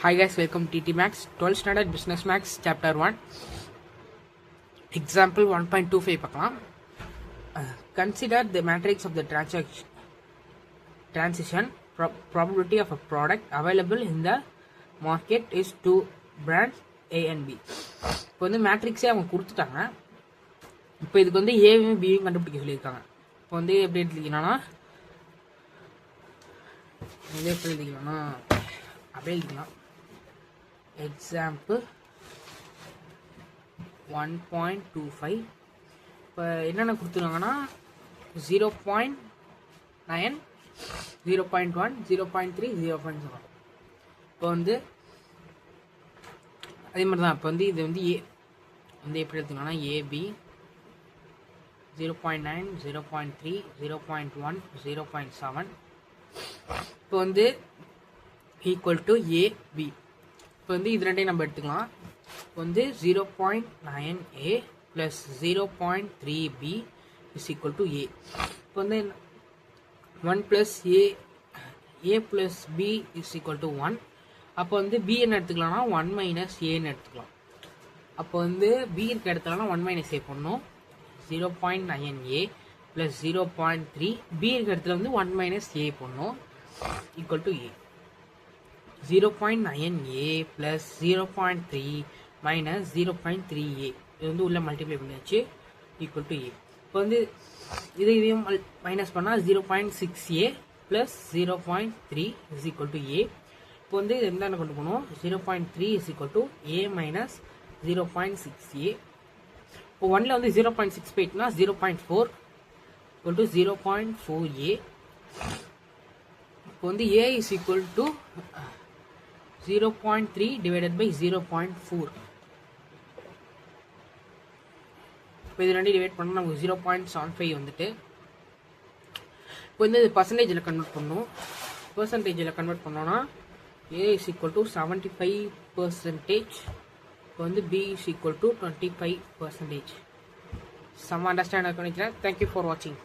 Hi guys, welcome to TT Max 12th Standard Business Max Chapter 1 Example 1.25 பார்க்கலாம். Consider the matrix of the transition probability of a product available in the market is two brands A and B. இப்போ வந்து மேட்ரிக்ஸே அவங்க கொடுத்துட்டாங்க. இப்போ இதுக்கு வந்து ஏவும் பியும் கண்டுபிடிக்க சொல்லியிருக்காங்க. இப்போ வந்து எப்படி எழுதிக்கலாம்னா அப்படியே எழுதிக்கலாம். Example 1.25 இப்போ என்னென்ன கொடுத்துருக்காங்கன்னா 0.9 0.1 0.3 0.7 இப்போ வந்து அதே மாதிரி தான். இப்போ வந்து இது வந்து ஏ வந்து எப்படி எடுத்துக்கலாம்னா ஏபி 0.9 0.3 0.1 0.7 இப்போ வந்து ஈக்குவல் டு ஏபி. இப்போ வந்து இது ரெண்டையும் நம்ம எடுத்துக்கலாம். இப்போ வந்து 0.9A plus 0.3B is equal to A. இப்போ வந்து 1 plus A plus B is equal to 1. அப்போ வந்து பி என்ன எடுத்துக்கலாம்னா 1 மைனஸ் ஏன்னு எடுத்துக்கலாம். அப்போ வந்து பி இருக்க இடத்துலனா 1 மைனஸ் ஏ பண்ணணும். 0.9A ப்ளஸ் 0.3 பி இருக்க இடத்துல வந்து 1 மைனஸ் ஏ பண்ணணும் equal to A. 0.9A plus 0.3 minus 0.3A இது வந்து உள்ள மல்டிப்ளை பண்ணியாச்சு ஈக்குவல் டு ஏ. இப்போ வந்து இதையும் மைனஸ் பண்ணால் 0.6A plus 0.3 is equal to A. இப்போ வந்து இது என்ன கொண்டு போகணும் 0.3 is equal to A minus 0.6A. இப்போ 1ல் வந்து 0.6 போயிட்டுனா 0.4 ஈக்குவல் டு 0.4A. இப்போ வந்து A is equal to 0.3 divided by 0.4. இப்போ இது ரெண்டு டிவைட் பண்ணால் நமக்கு 0.75 வந்துட்டு. இப்போ வந்து இது பர்சன்டேஜில் கன்வெர்ட் பண்ணணும். பர்சன்டேஜில் கன்வெர்ட் பண்ணோன்னா ஏ இஸ் ஈக்குவல் டு 75%. இப்போ வந்து B is equal to 25%. Some understand நினைக்கிறேன். தேங்க்யூ ஃபார் வாட்சிங்.